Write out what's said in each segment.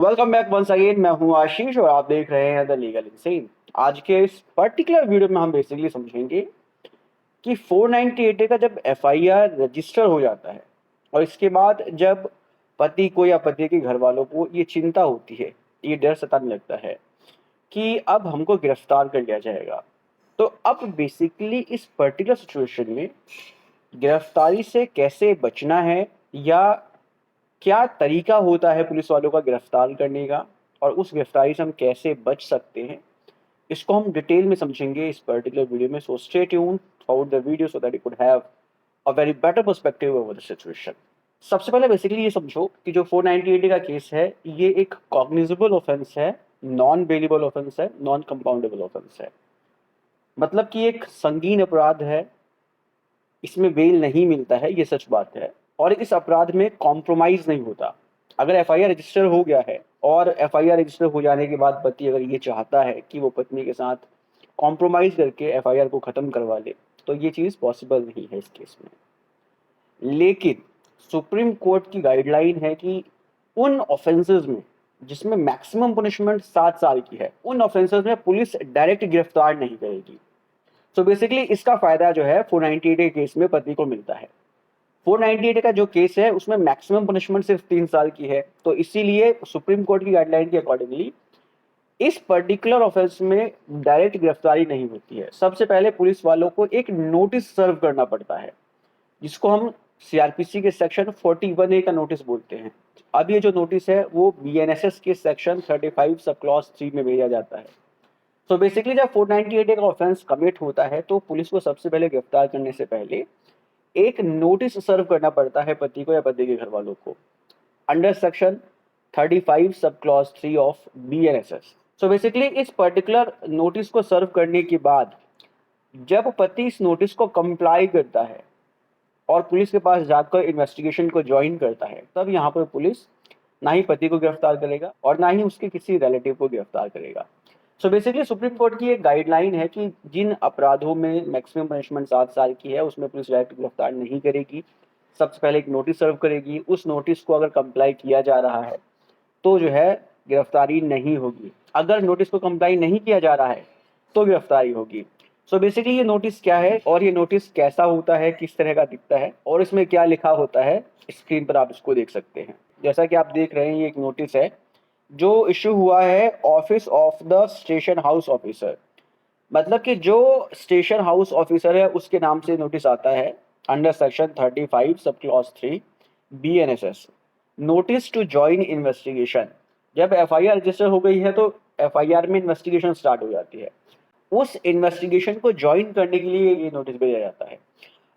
Welcome back once again. मैं हूं आशीष और आप देख रहे हैं द लीगल इंसेन। आज के इस पर्टिकुलर वीडियो में हम बेसिकली समझेंगे कि 498 का जब एफआईआर रजिस्टर हो जाता है और इसके बाद जब पति को या पति के घर वालों को ये चिंता होती है, ये डर सताने लगता है कि अब हमको गिरफ्तार कर लिया जाएगा। तो अब बेसिकली इस पर्टिकुलर सिचुएशन में गिरफ्तारी से कैसे बचना है या क्या तरीका होता है पुलिस वालों का गिरफ्तार करने का और उस गिरफ्तारी से हम कैसे बच सकते हैं, इसको हम डिटेल में समझेंगे इस पर्टिकुलर वीडियो में। So stay tune through the video so that you could have a very better perspective over the situation. सबसे पहले बेसिकली ये समझो कि जो 498 का केस है ये एक कॉग्निजेबल ऑफेंस है, नॉन बेलेबल ऑफेंस है, नॉन कंपाउंडेबल ऑफेंस है। मतलब कि एक संगीन अपराध है, इसमें बेल नहीं मिलता है, ये सच बात है। और इस अपराध में कॉम्प्रोमाइज नहीं होता। अगर एफआईआर रजिस्टर हो गया है और एफआईआर रजिस्टर हो जाने के बाद पति अगर ये चाहता है कि वो पत्नी के साथ कॉम्प्रोमाइज करके एफआईआर को खत्म करवा ले, तो ये चीज़ पॉसिबल नहीं है इस केस में। लेकिन सुप्रीम कोर्ट की गाइडलाइन है कि उन ऑफेंसेस में जिसमें मैक्सिमम पनिशमेंट 7 साल की है, उन ऑफेंसेस में पुलिस डायरेक्ट गिरफ्तार नहीं करेगी। सो बेसिकली इसका फायदा जो है 498 के केस में पति को मिलता है। 498 का जो केस है उसमें मैक्सिमम पनिशमेंट सिर्फ 3 साल की है, तो इसीलिए सुप्रीम कोर्ट की गाइडलाइन के अकॉर्डिंगली इस पर्टिकुलर ऑफेंस में डायरेक्ट गिरफ्तारी नहीं होती है। सबसे पहले पुलिस वालों को एक नोटिस सर्व करना पड़ता है, जिसको हम सीआरपीसी के सेक्शन 41A का नोटिस बोलते हैं। अब ये जो नोटिस है वो बीएनएसएस के सेक्शन 35 सब क्लॉज 3 में भेजा जाता है। तो बेसिकली जब 498 का ऑफेंस कमिट होता है तो पुलिस को सबसे पहले गिरफ्तार करने से पहले एक नोटिस सर्व करना पड़ता है पति को या पति के घर वालों को, under section 35 sub clause 3 of BNSS. So basically इस पर्टिकुलर नोटिस को सर्व करने के बाद जब पति इस नोटिस को कंप्लाई करता है और पुलिस के पास जाकर इन्वेस्टिगेशन को ज्वाइन करता है, तब यहाँ पर पुलिस ना ही पति को गिरफ्तार करेगा और ना ही उसके किसी रिलेटिव को गिरफ्तार करेगा। सो बेसिकली सुप्रीम कोर्ट की एक गाइडलाइन है कि जिन अपराधों में मैक्सिमम पनिशमेंट 7 साल की है उसमें पुलिस डायरेक्ट गिरफ्तार नहीं करेगी। सबसे पहले एक नोटिस सर्व करेगी, उस नोटिस को अगर कंप्लाई किया जा रहा है तो जो है गिरफ्तारी नहीं होगी। अगर नोटिस को कंप्लाई नहीं किया जा रहा है तो गिरफ्तारी होगी। सो बेसिकली ये नोटिस क्या है और ये नोटिस कैसा होता है, किस तरह का दिखता है और इसमें क्या लिखा होता है, स्क्रीन पर आप इसको देख सकते हैं। जैसा कि आप देख रहे हैं ये एक नोटिस है जो इशू हुआ है office of the station house officer. मतलब कि जो स्टेशन हाउस ऑफिसर है उसके नाम से नोटिस आता है, under section 35 sub clause 3 BNSS, notice to join investigation. जब एफआईआर रजिस्टर हो गई है तो एफआईआर में इन्वेस्टिगेशन स्टार्ट हो जाती है। उस इन्वेस्टिगेशन को ज्वाइन करने के लिए ये नोटिस भेजा जाता है।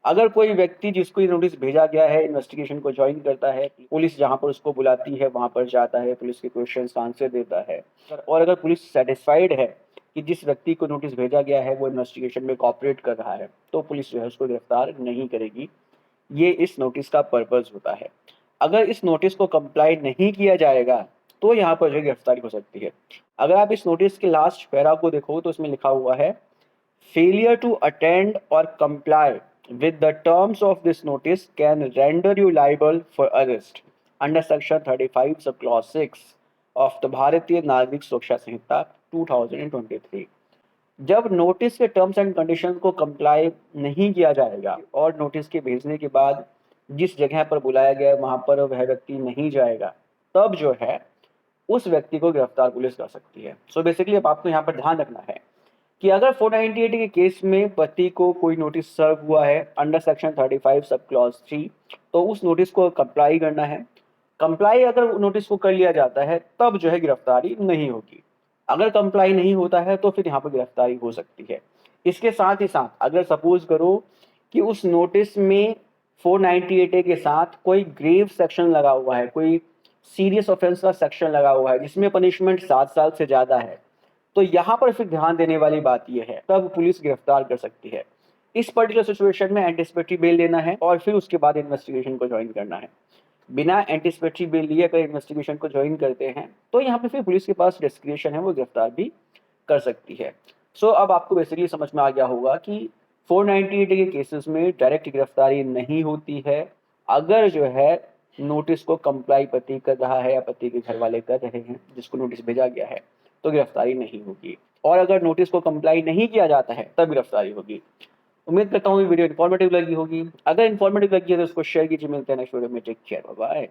अगर कोई व्यक्ति जिसको ये नोटिस भेजा गया है इन्वेस्टिगेशन को ज्वाइन करता है, पुलिस जहाँ पर उसको बुलाती है वहाँ पर जाता है, पुलिस के क्वेश्चंस का आंसर देता है और अगर पुलिस सेटिस्फाइड है कि जिस व्यक्ति को नोटिस भेजा गया है वो इन्वेस्टिगेशन में कॉपरेट कर रहा है, तो पुलिस जो है उसको गिरफ्तार नहीं करेगी। ये इस नोटिस का पर्पज होता है। अगर इस नोटिस को कंप्लाई नहीं किया जाएगा तो यहाँ पर जो गिरफ्तारी हो सकती है। अगर आप इस नोटिस के लास्ट पैरा को देखो तो इसमें लिखा हुआ है, फेलियर टू अटेंड और comply with the terms of this notice can render you liable for arrest under section 35 sub clause 6 of the भारतीय नागरिक सुरक्षा संहिता 2023। जब नोटिस के टर्म्स एंड कंडीशंस को कंप्लाई नहीं किया जाएगा और नोटिस के भेजने के बाद जिस जगह पर बुलाया गया है वहां पर वह व्यक्ति नहीं जाएगा, तब जो है उस व्यक्ति को गिरफ्तार पुलिस कर सकती है। सो बेसिकली अब आपको यहाँ पर ध्यान रखना है कि अगर 498 के केस में पति को कोई नोटिस सर्व हुआ है अंडर सेक्शन 35 सब क्लॉज 3, तो उस नोटिस को कंप्लाई करना है। कंप्लाई अगर नोटिस को कर लिया जाता है तब जो है गिरफ्तारी नहीं होगी। अगर कंप्लाई नहीं होता है तो फिर यहाँ पर गिरफ्तारी हो सकती है। इसके साथ ही साथ अगर सपोज करो कि उस नोटिस में 498 के साथ कोई ग्रेव सेक्शन लगा हुआ है, कोई सीरियस ऑफेंस का सेक्शन लगा हुआ है जिसमें पनिशमेंट 7 साल से ज्यादा है, तो यहाँ पर फिर ध्यान देने वाली बात यह है तब पुलिस गिरफ्तार कर सकती है। इस पर्टिकुलर सिचुएशन में एंटिसिपेटरी बेल लेना है और फिर उसके बाद इन्वेस्टिगेशन को ज्वाइन करना है। बिना एंटिसिपेटरी बेल लिए अगर इन्वेस्टिगेशन को ज्वाइन करते हैं तो यहाँ पे फिर पुलिस के पास डिस्क्रिशन है, वो गिरफ्तार भी कर सकती है। सो अब आपको बेसिकली समझ में आ गया होगा कि 498 के केसेस में डायरेक्ट गिरफ्तारी नहीं होती है। अगर जो है नोटिस को कंप्लाई पति कर रहा है या पति के घर वाले कर रहे हैं जिसको नोटिस भेजा गया है, तो गिरफ्तारी नहीं होगी। और अगर नोटिस को कंप्लाई नहीं किया जाता है तब गिरफ्तारी होगी। उम्मीद करता हूँ ये वीडियो इन्फॉर्मेटिव लगी होगी। अगर इन्फॉर्मेटिव लगी है तो उसको शेयर कीजिए। मिलते हैं नेक्स्ट वीडियो में। Take care, bye bye.